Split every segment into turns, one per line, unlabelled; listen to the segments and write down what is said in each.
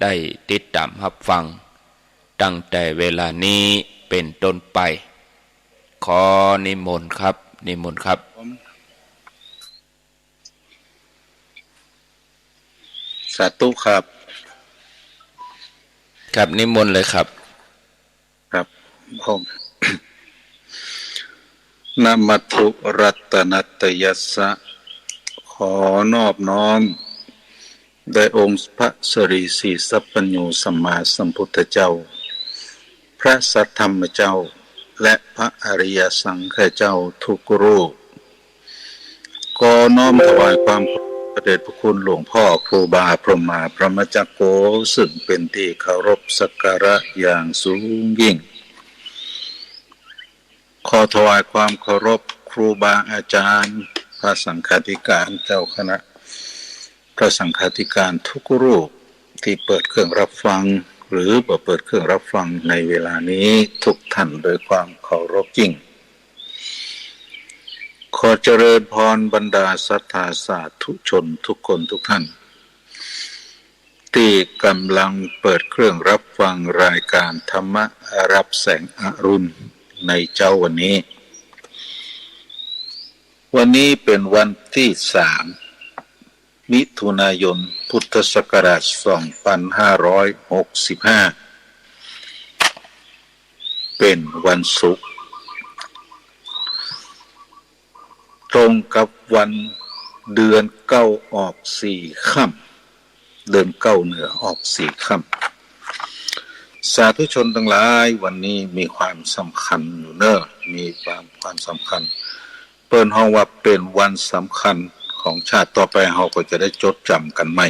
ได้ติดตามรับฟังตั้งแต่เวลานี้เป็นต้นไปขอนิมนต์ครับนิมนต์ครับ
สาธุครับ
ครับนิมนต์เลยครับ
ครับผมนะมัตถุรัตนัตยัสสะขอนอบน้อมแด่องค์พระสรีสีสัพพัญญูสัมมาสัมพุทธเจ้าพระสัทธรรมเจ้าและพระอริยสังฆเจ้าทุกรูปก็น้อมถวายความพระเดชพระคุณหลวงพ่อครูบาพรหมาพระมจักโกซึ่งเป็นที่เคารพสักการะอย่างสูงยิ่งขอถวายความเคารพครูบาอาจารย์พระสังฆาธิการเจ้าคณะพระสังฆาธิการทุกรูปที่เปิดเครื่องรับฟังหรือบ่เปิดเครื่องรับฟังในเวลานี้ทุกท่านโดยความเคารพยิ่งขอเจริญพรบรรดาศรัทธาสาธุชนทุกคนทุกท่านที่กำลังเปิดเครื่องรับฟังรายการธรรมะรับแสงอรุณในเจ้าวันนี้เป็นวันที่3 มิถุนายนพุทธศักราช2565เป็นวันศุกร์ตรงกับวันเดือน9ออก4ค่ำเดือน9เหนือออก4ค่ำสาธุชนทั้งหลายวันนี้มีความสำคัญอยู่เนอะมีความสำคัญเปิ้นฮ้องว่าเป็นวันสำคัญของชาติต่อไปเราก็จะได้จดจำกันใหม่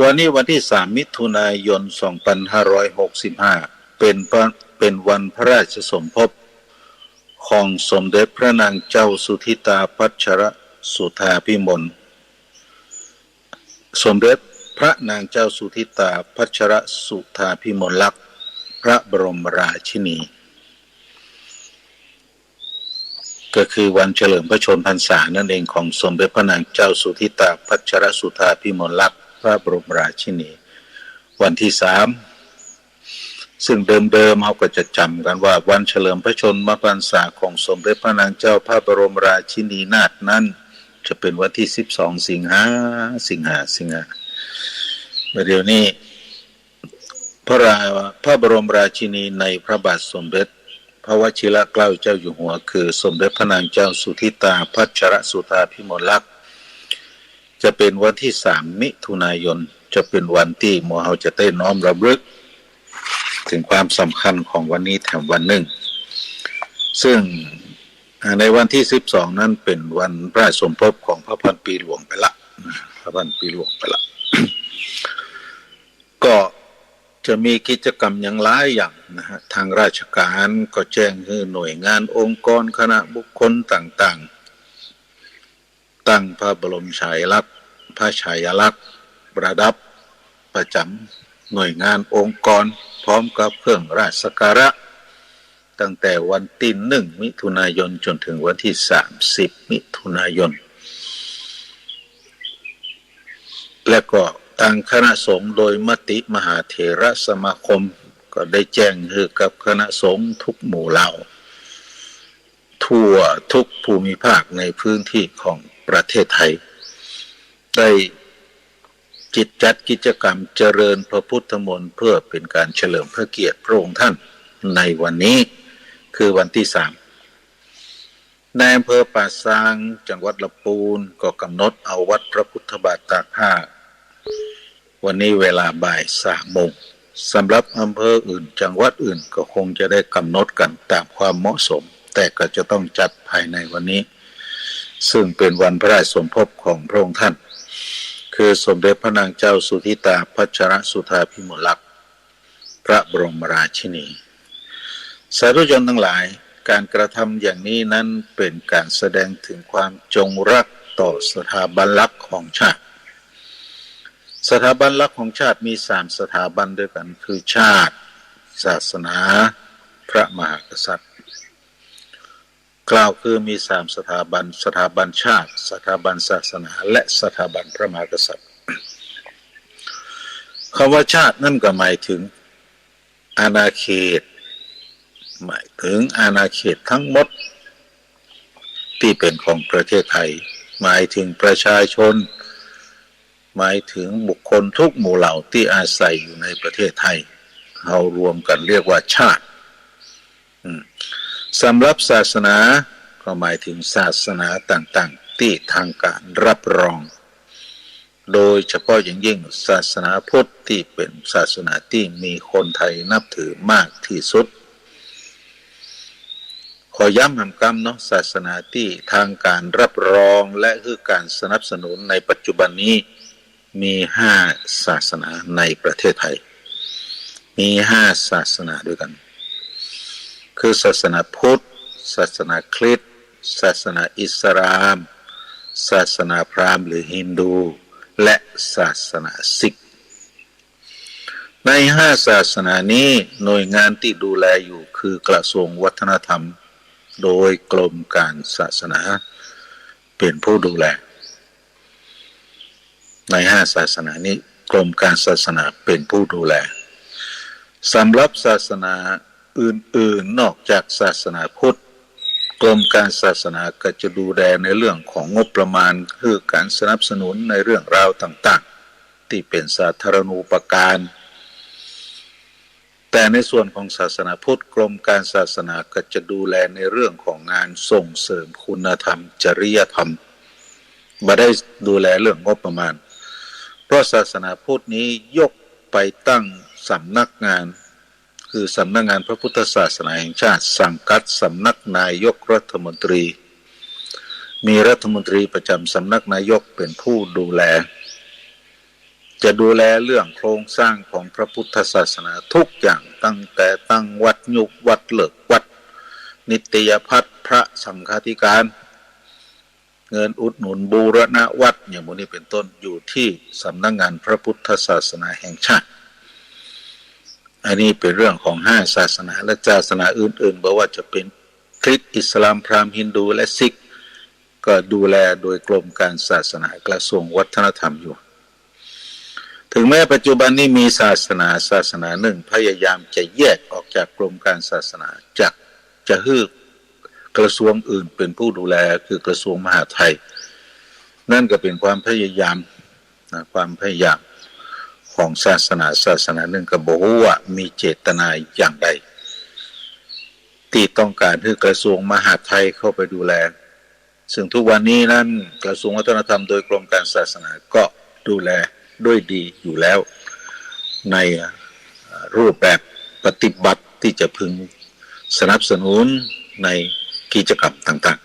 วันนี้วันที่3 มิถุนายน 2565เป็นวันพระราชสมภพของสมเด็จพระนางเจ้าสุธิตาพัชรสุธาภิมลสมเด็จพระนางเจ้าสุธิตาพัชรสุธาภิมลลักษณ์พระบรมราชินีก็คือวันเฉลิมพระชนมพรรษานั่นเองของสมเด็จพระนางเจ้าสุธิตาพัชรสุธาภิมลลักษณ์พระบรมราชินีวันที่3ซึ่งเดิมเราก็จะจำกันว่าวันเฉลิมพระชนมพรรษาของสมเด็จพระนางเจ้าพระบรมราชินีนาถนั้นจะเป็นวันที่12 สิงหาเดี๋ยวนี้พระบรมราชินีในพระบาทสมเด็จพระวชิรเกล้าเจ้าอยู่หัวคือสมเด็จพระนางเจ้าสุธิตาพัชรสุธาภิมลลักษณ์จะเป็นวันที่3 มิถุนายนจะเป็นวันที่หมู่เฮาจะได้น้อมรำลึกถึงความสำคัญของวันนี้แถมวันหนึ่งซึ่งในวันที่12นั้นเป็นวันพระสมภพของพระพันปีหลวงไปละก็จะมีกิจกรรมอย่างหลายอย่างนะฮะทางราชการก็แจ้งให้หน่วยงานองค์กรคณะบุคคลต่างๆตั้งพระบรมฉายาลักษณ์ประดับประจำหน่วยงานองค์กรพร้อมกับเครื่องราชสักการะตั้งแต่วันที่1 มิถุนายนจนถึงวันที่30 มิถุนายนและก็ทางคณะสงฆ์โดยมติมหาเถรสมาคมก็ได้แจ้งให้กับคณะสงฆ์ทุกหมู่เหล่าทั่วทุกภูมิภาคในพื้นที่ของประเทศไทยได้จัดกิจกรรมเจริญพระพุทธมนต์เพื่อเป็นการเฉลิมพระเกียรติพระองค์ท่านในวันนี้คือวันที่3ในอำเภอป่าซางจังหวัดลำพูนก็กำหนดเอาวัดพระพุทธบาทตากผ้าวันนี้เวลาบ่าย 3 โมงสำหรับอำเภออื่นจังหวัดอื่นก็คงจะได้กำหนดกันตามความเหมาะสมแต่ก็จะต้องจัดภายในวันนี้ซึ่งเป็นวันพระราชสมภพของพระองค์ท่านคือสมเด็จพระนางเจ้าสุธิตาพัชรสุธาภิมลลักษณ์พระบรมราชินีสาธุชนทั้งหลายการกระทำอย่างนี้นั้นเป็นการแสดงถึงความจงรักต่อสถาบันหลักของชาติสถาบันหลักของชาติมี3 สถาบันด้วยกันคือชาติศาสนาพระมหากษัตริย์กล่าวคือมี3 สถาบันชาติสถาบันศาสนาและสถาบันพระมหากษัตริย์ ำว่าชาตินั่นก็หมายถึงอาณาเขตหมายถึงอาณาเขตทั้งหมดที่เป็นของประเทศไทยหมายถึงประชาชนหมายถึงบุคคลทุกหมู่เหล่าที่อาศัยอยู่ในประเทศไทยเรารวมกันเรียกว่าชาติสำหรับศาสนาก็หมายถึงศาสนาต่างๆที่ทางการรับรองโดยเฉพาะอย่างยิ่งศาสนาพุทธที่เป็นศาสนาที่มีคนไทยนับถือมากที่สุดขอย้ำคำเนาะศาสนาที่ทางการรับรองและคือการสนับสนุนในปัจจุบันนี้มี5ศาสนาในประเทศไทยมี5ศาสนาด้วยกันคือศาสนาพุทธศาสนาคริสต์ศาสนาอิสลามศาสนาพราหมณ์หรือฮินดูและศาสนาซิกใน5ศาสนานี้หน่วยงานที่ดูแลอยู่คือกระทรวงวัฒนธรรมโดยกรมการศาสนาเป็นผู้ดูแลใน5ศาสนานี้กรมการศาสนาเป็นผู้ดูแลสำหรับศาสนาอื่นๆนอกจากศาสนาพุทธกรมการศาสนาก็จะดูแลในเรื่องของงบประมาณคือการสนับสนุนในเรื่องราวต่างๆที่เป็นสาธารณูปการแต่ในส่วนของศาสนาพุทธกรมการศาสนาก็จะดูแลในเรื่องของงานส่งเสริมคุณธรรมจริยธรรมไม่ได้ดูแลเรื่องงบประมาณเพราะศาสนาพุทธนี้ยกไปตั้งสำนักงานคือสำนักงานพระพุทธศาสนาแห่งชาติสังกัดสำนักนายกรัฐมนตรีมีรัฐมนตรีประจำสำนักนายกเป็นผู้ดูแลจะดูแลเรื่องโครงสร้างของพระพุทธศาสนาทุกอย่างตั้งแต่ตั้งวัดยุบวัดเลิกวัดนิตยพัฒน์พระสังฆาธิการเงินอุดหนุนบูรณะวัดอย่างนี้เป็นต้นอยู่ที่สำนักงานพระพุทธศาสนาแห่งชาติอันนี้เป็นเรื่องของ5ศาสนาและศาสนาอื่นๆบอกว่าจะเป็นคริสต์อิสลามพราหมณ์ฮินดูและซิกก็ดูแลโดยกรมการศาสนากระทรวงวัฒนธรรมอยู่ถึงแม้ปัจจุบันนี้มีศาสนาหนึ่งพยายามจะแยกออกจากกรมการศาสนาจะให้กระทรวงอื่นเป็นผู้ดูแลคือกระทรวงมหาดไทยนั่นก็เป็นความพยายามของศาสนาหนึ่งก็บอกว่ามีเจตนาอย่างใดที่ต้องการให้กระทรวงมหาดไทยเข้าไปดูแลซึ่งทุกวันนี้นั้นกระทรวงวัฒนธรรมโดยกรมการศาสนาก็ดูแลด้วยดีอยู่แล้วในรูปแบบปฏิบัติที่จะพึงสนับสนุนในกิจกรรมต่าง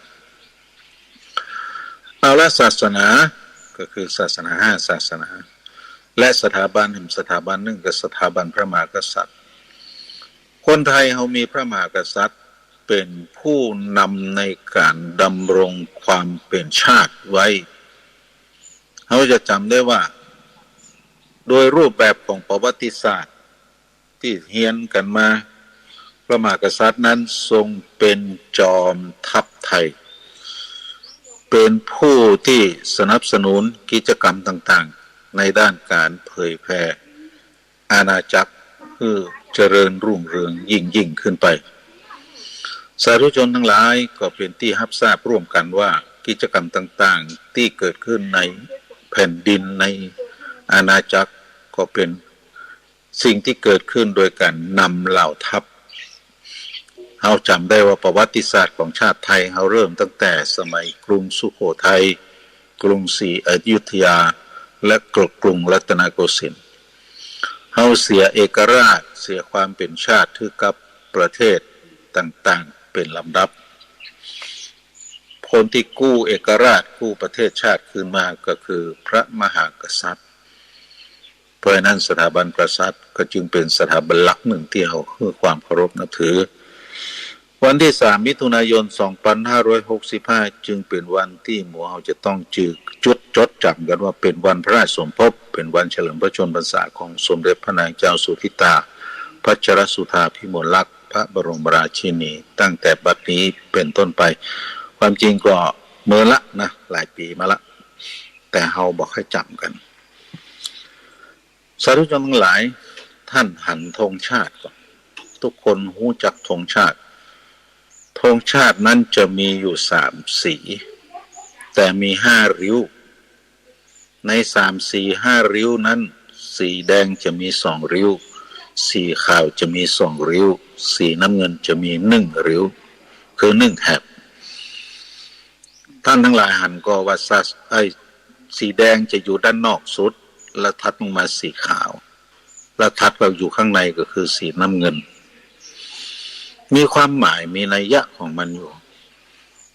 ๆเอาละศาสนาก็คือศาสนา5ศาสนาและสถาบันหนึ่งกับสถาบันพระมหากษัตริย์คนไทยเรามีพระมหากษัตริย์เป็นผู้นำในการดำรงความเป็นชาติไว้เราจะจำได้ว่าโดยรูปแบบของประวัติศาสตร์ที่เรียนกันมาพระมหากษัตริย์นั้นทรงเป็นจอมทัพไทยเป็นผู้ที่สนับสนุนกิจกรรมต่างๆในด้านการเผยแพร่อาณาจักรเพื่อเจริญรุ่งเรืองยิ่งขึ้นไปสาธุชนทั้งหลายก็เป็นที่รับทราบร่วมกันว่ากิจกรรมต่างๆที่เกิดขึ้นในแผ่นดินในอาณาจักรก็เป็นสิ่งที่เกิดขึ้นโดยการนำเหล่าทัพเราจำได้ว่าประวัติศาสตร์ของชาติไทยเราเริ่มตั้งแต่สมัยกรุงสุโขทัยกรุงศรีอยุธยาและกรุงรัตนโกสินทร์เราเสียเอกราชเสียความเป็นชาติที่กับประเทศต่างๆเป็นลำดับคนที่กู้เอกราชกู้ประเทศชาติคืนมาก็คือพระมหากษัตริย์เพราะนั้นสถาบันกษัตริย์ก็จึงเป็นสถาบันหลักหนึ่งที่เราให้ความเคารพนับถือวันที่3 มิถุนายน 2565จึงเป็นวันที่หมู่เฮาจะต้องจดจำกันว่าเป็นวันพระราชสมภพเป็นวันเฉลิมพระชนมพรรษาของสมเด็จพระนางเจ้าสุธิตาพัชรสุธาภิมลลักษณ์พระบรมราชินีตั้งแต่บัดนี้เป็นต้นไปความจริงก็เมื่อละนะหลายปีมาละแต่เฮาบอกให้จำกัน สาธุชนทั้งหลายท่านหันธงชาติก่อนทุกคนรู้จักธงชาติธงชาตินั้นจะมีอยู่3 สีแต่มี5 ริ้วใน3 สี 5 ริ้วนั้นสีแดงจะมี2 ริ้วสีขาวจะมี2 ริ้วสีน้ำเงินจะมี1 ริ้วคือ1 แถบท่านทั้งหลายหันก็ว่าสีแดงจะอยู่ด้านนอกสุดแล้วทัดลงมาสีขาวแล้วทัดไปอยู่ข้างในก็คือสีน้ำเงินมีความหมายมีนัยยะของมันอยู่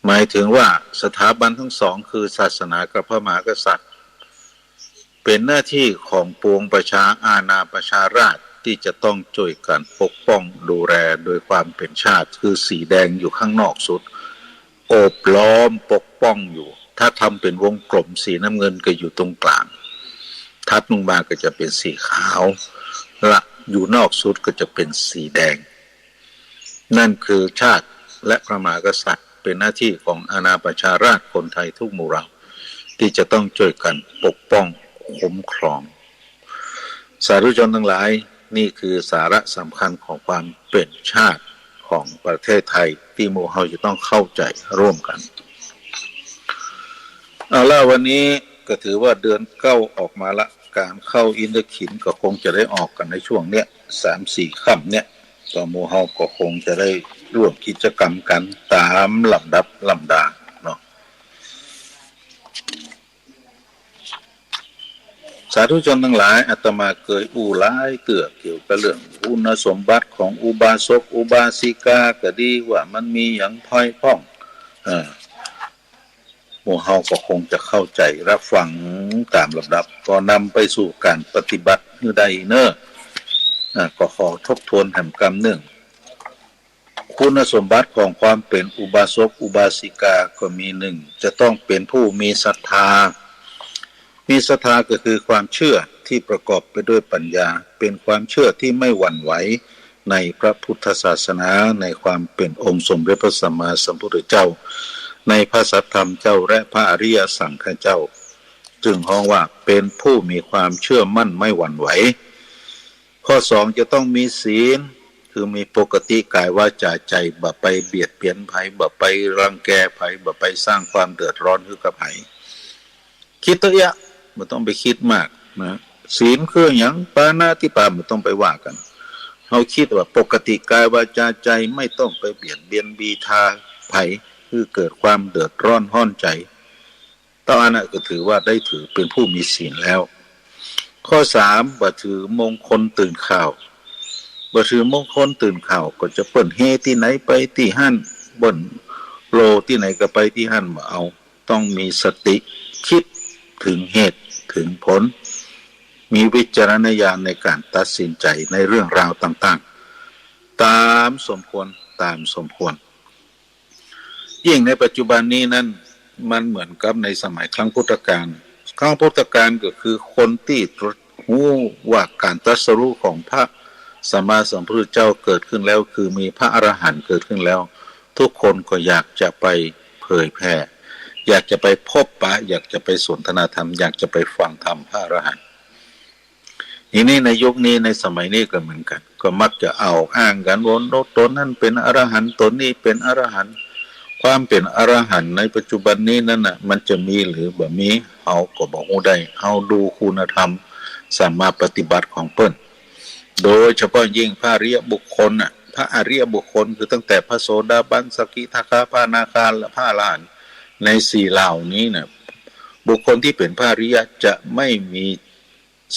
หมายถึงว่าสถาบันทั้งสองคือศาสนากับพระมหากษัตริย์เป็นหน้าที่ของปวงประชาอาณาประชาราษฎร์ที่จะต้องช่วยกันปกป้องดูแลโดยความเป็นชาติคือสีแดงอยู่ข้างนอกสุดโอบล้อมปกป้องอยู่ถ้าทำเป็นวงกลมสีน้ำเงินก็อยู่ตรงกลางทัดลงมาก็จะเป็นสีขาวและอยู่นอกสุดก็จะเป็นสีแดงนั่นคือชาติและพระมหากษัตริย์เป็นหน้าที่ของอาณาประชาราษฎร์คนไทยทุกหมู่เหล่าที่จะต้องช่วยกันปกป้องคุ้มครองสาธุชนทั้งหลายนี่คือสาระสำคัญของความเป็นชาติของประเทศไทยที่หมู่เฮาจะต้องเข้าใจร่วมกันเอาล่ะวันนี้ก็ถือว่าเดือน9ออกมาละการเข้าอินทขิญก็คงจะได้ออกกันในช่วงเนี้ย3-4 ค่ำเนี้ยต่อหมู่เฮาก็คงจะได้ร่วมกิจกรรมกันตามลำดับลำดาเนาะสาธุชนทั้งหลายอาตมาเคยอู้หลายเกี่ยวกับเรื่องคุณสมบัติของอุบาสกอุบาสิกาก็ดีว่ามันมีอย่างพ้อยพ้องหมู่เฮาก็คงจะเข้าใจรับฟังตามลำดับก็นำไปสู่การปฏิบัติเมื่อใดเนอะก็ขอทบทวนแห่งกรรมหนึ่งคุณสมบัติของความเป็นอุบาสกอุบาสิกาก็มี1จะต้องเป็นผู้มีศรัทธามีศรัทธาก็คือความเชื่อที่ประกอบไปด้วยปัญญาเป็นความเชื่อที่ไม่หวั่นไหวในพระพุทธศาสนาในความเป็นองค์สมเด็จพระสัมมาสัมพุทธเจ้าในพระสัทธรรมเจ้าและพระอริยสังฆเจ้าจึงฮ้องว่าเป็นผู้มีความเชื่อมั่นไม่หวั่นไหวข้อ2จะต้องมีศีลคือมีปกติกายวาจาใจบ่ไปเบียดเบียนไผบ่ไปรังแกไผบ่ไปสร้างความเดือดร้อนให้กับไผคิดตัวอย่าไม่ต้องไปคิดมากนะศีลคืออย่างปานาติปาไม่ต้องไปว่ากันเราคิดว่าปกติกายวาจาใจไม่ต้องไปเบียดเบียนบีทาไผคือเกิดความเดือดร้อนห้อนใจตอนนั้นก็ถือว่าได้ถือเป็นผู้มีศีลแล้วข้อ3บ่ถือมงคลตื่นข่าวบ่ถือมงคลตื่นข่าวก็จะเปิ้นเฮที่ไหนไปที่หั่นบ่นโลที่ไหนก็ไปที่หั่นบ่เอาต้องมีสติคิดถึงเหตุถึงผลมีวิจารณญาณในการตัดสินใจในเรื่องราวต่างๆตามสมควรตามสมควรยิ่งในปัจจุบันนี้นั้นมันเหมือนกับในสมัยครั้งพุทธกาลก็คือคนที่รู้ว่าการตรัสรู้ของพระสัมมาสัมพุทธเจ้าเกิดขึ้นแล้วคือมีพระอรหันต์เกิดขึ้นแล้วทุกคนก็อยากจะไปเผยแพร่อยากจะไปพบปะอยากจะไปสนทนาธรรมอยากจะไปฟังธรรมพระอรหันต์ทีนี้ในยุคนี้ในสมัยนี้ก็เหมือนกันก็มักจะเอาอ้างกันว่าตนนั้นเป็นอรหันต์ตนนี้เป็นอรหันต์ความเป็นอรหันต์ในปัจจุบันนี้นั่นน่ะมันจะมีหรือบ่มีเฮาก็บ่ฮู้ได้เฮาดูคุณธรรมสามารถปฏิบัติของเพิ่นโดยเฉพาะยิ่งพระอริยบุคคลน่ะพระอริยบุคคลคือตั้งแต่พระโสดาบันสกิทาคาพระอนาคาและพระอรหันต์ใน4เหล่านี้น่ะบุคคลที่เป็นพระอริยจะไม่มี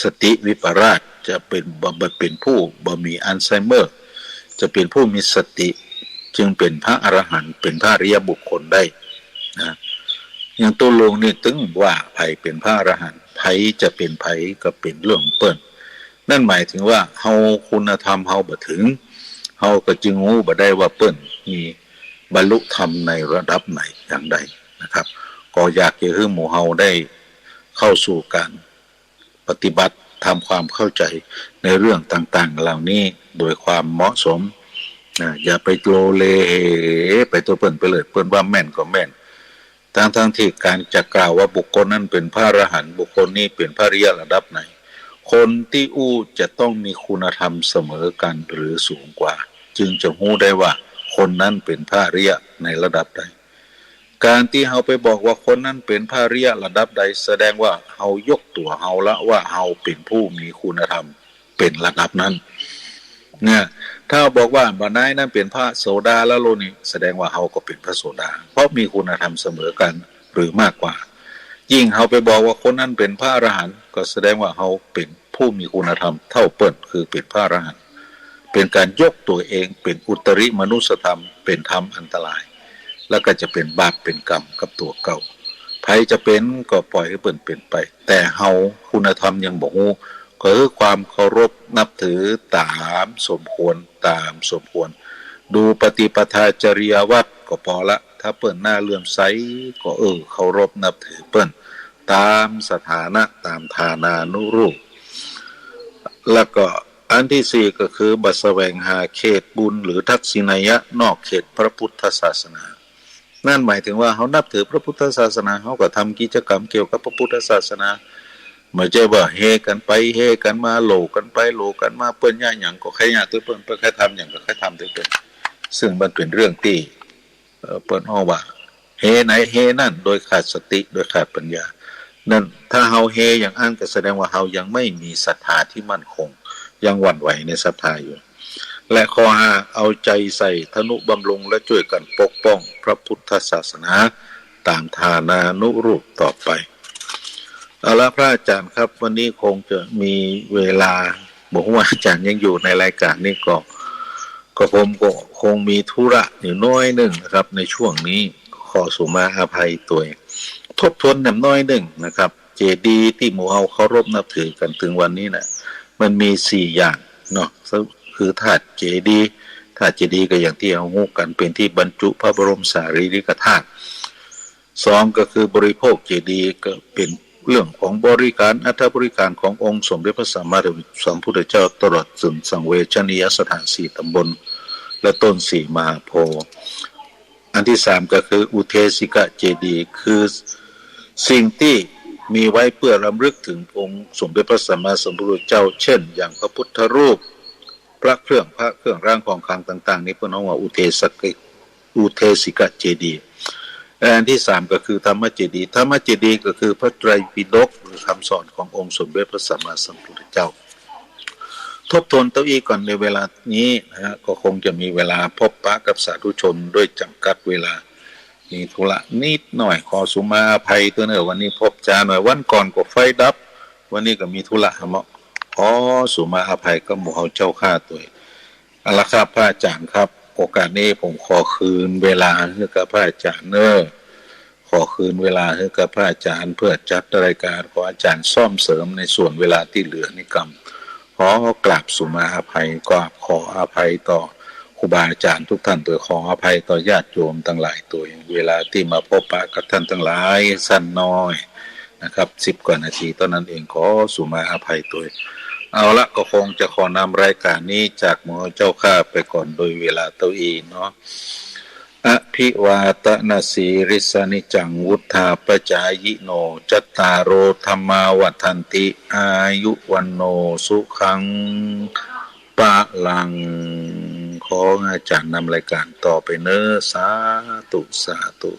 สติวิปราชจะเป็นผู้บ่มีอัลไซเมอร์จะเป็นผู้มีสติจึงเป็นพระอรหันต์เป็นพระอริยบุคคลได้นะอย่างตัวลงนี่ตึงว่าไผเป็นพระอรหันต์ไผจะเป็นไผก็เป็นเรื่องเปิ้นนั่นหมายถึงว่าเฮาคุณธรรมเฮาบ่ถึงเฮาก็จึงรู้บ่ได้ว่าเปิ้นมีบรรลุธรรมในระดับไหนอย่างใดนะครับก็อยากจะให้หมู่เฮาได้เข้าสู่การปฏิบัติทำความเข้าใจในเรื่องต่างๆเหล่านี้โดยความเหมาะสมอย่าไปโลเลไปตัวเปิ้นไปเลยเปิ้นว่าแม่นก็แม่นทั้งที่การจะกล่าวว่าบุคคลนั้นเป็นพระอรหันต์บุคคลนี้เป็นพระอริยระดับไหน คนที่อู้จะต้องมีคุณธรรมเสมอกันหรือสูงกว่าจึงจะรู้ได้ว่าคนนั้นเป็นพระอริยะในระดับใดการที่เฮาไปบอกว่าคนนั้นเป็นพระอริยะระดับใดแสดงว่าเฮายกตัวเฮาละว่าเฮาเป็นผู้มีคุณธรรมเป็นระดับนั้นเนี่ยถ้าบอกว่าบรรดานั้นเป็นพระโสดาแล้วโลนี่แสดงว่าเฮาก็เป็นพระโสดาเพราะมีคุณธรรมเสมอกันหรือมากกว่ายิ่งเฮาไปบอกว่าคนนั้นเป็นพระอรหันต์ก็แสดงว่าเฮาเป็นผู้มีคุณธรรมเท่าเปิ้นคือเป็นพระอรหันต์เป็นการยกตัวเองเป็นอุตริมนุสธรรมเป็นธรรมอันตรายแล้วก็จะเป็นบาปเป็นกรรมกับตัวเก่าใครจะเป็นก็ปล่อยให้เปิ้นเป็นไปแต่เฮาคุณธรรมยังบ่ฮู้ก็คือความเคารพนับถือตามสมควรดูปฏิปทาจริยวัตรก็พอละถ้าเปิ้นหน้าเลื่อมใสก็เคารพนับถือเปิ้นตามสถานะตามฐานานุรูปแล้วก็อันที่สี่ก็คือบัสแสวงหาเขตบุญหรือทักษิณัยะนอกเขตพระพุทธศาสนานั่นหมายถึงว่าเขานับถือพระพุทธศาสนาเขาก็ทำกิจกรรมเกี่ยวกับพระพุทธศาสนาไม่ใช่ว่าเฮกันไปเฮกันมาโหลกันไปโหลกันมาเปิ้นย่าอย่างก็ใครย่าตัวเปิ้นใครทำอย่างก็ใครทำตัวเปิ้นซึ่งมันเป็นเรื่องที่เปิ้นอ้อว่าเฮไหนเฮนั่นโดยขาดสติโดยขาดปัญญานั่นถ้าเฮาเฮอย่างอันก็แสดงว่าเฮายังไม่มีศรัทธาที่มั่นคงยังหวั่นไหวในศรัทธาอยู่และข้อห้าเอาใจใส่ทนุบำรุงและช่วยกันปกป้องพระพุทธศาสนาตามฐานานุรูปต่อไปเอาละพระอาจารย์ครับวันนี้คงจะมีเวลาบอกว่าอาจารย์ยังอยู่ในรายการนี้ก็ผมก็คงมีธุระอยู่น้อยหนึ่งนะครับในช่วงนี้ขอสุมาอภัยตัวเองทบทวนหน่อยน้อยหนึ่งนะครับเจดีย์ที่หมู่เฮาเคารพนับถือกันถึงวันนี้นะมันมี4อย่างเนาะคือธาตุเจดีย์ก็อย่างที่เอางูกันเป็นที่บรรจุพระบรมสารีริกธาตุ2ก็คือบริโภคเจดีย์ก็เป็นเรื่องของบริการอัฐบริการขององค์สมเด็จพระสัมมาสัมพุทธเจ้าตลอดถึงสังเวชนียสถาน4ตำบลและต้น4มหาโพธิ์อันที่3ก็คืออุเทสิกะเจดีย์คือสิ่งที่มีไว้เพื่อรำลึกถึงองค์สมเด็จพระสัมมาสัมพุทธเจ้าเช่นอย่างพระพุทธรูปพระเครื่องร่างของขลังต่างๆนี้เพิ่นเอาว่าอุเทสิกะเจดีย์อันที่3ก็คือธรรมเจดีย์ก็คือพระไตรปิฎกหรือคำสอนขององค์สมเด็จพระสัมมาสัมพุทธเจ้าทบทวนตัวอีกก่อนในเวลานี้นะฮะก็คงจะมีเวลาพบปะกับสาธุชนด้วยจำกัดเวลามีธุระนิดหน่อยขอสุมาอภัยตัวเนอะวันนี้พบจาหน่อยวันก่อนก็ไฟดับวันนี้ก็มีธุระเหมาะขอสุมาอภัยกับหมู่เฮาเจ้าข้าตัวเอาละครับพระอาจารย์ครับโอกาสนี้ผมขอคืนเวลาให้กับพระอาจารย์เนอะขอคืนเวลาให้กับพระอาจารย์เพื่อจัดรายการขออาจารย์ซ่อมเสริมในส่วนเวลาที่เหลือนี่กรรมขอกราบสุมาอภัยก็ขออภัยต่อครูบาอาจารย์ทุกท่านตัวขออภัยต่อญาติโยมทั้งหลายตัวเวลาที่มาพบปะกับท่านทั้งหลายสั้นน้อยนะครับ10 กว่านาทีตอนนั้นเองขอสุมาอภัยตัวเอาละก็คงจะขอนำรายการนี้จากหมู่เจ้าข้าไปก่อนโดยเวลาตัวเองเนาะอภิวาตนาสีริสนิจังวุธาปจายโนจัตตารโอธรรมาวัฏันติอายุวันโนสุขังปะลังขออาจารย์นำรายการต่อไปเนอะสาธุ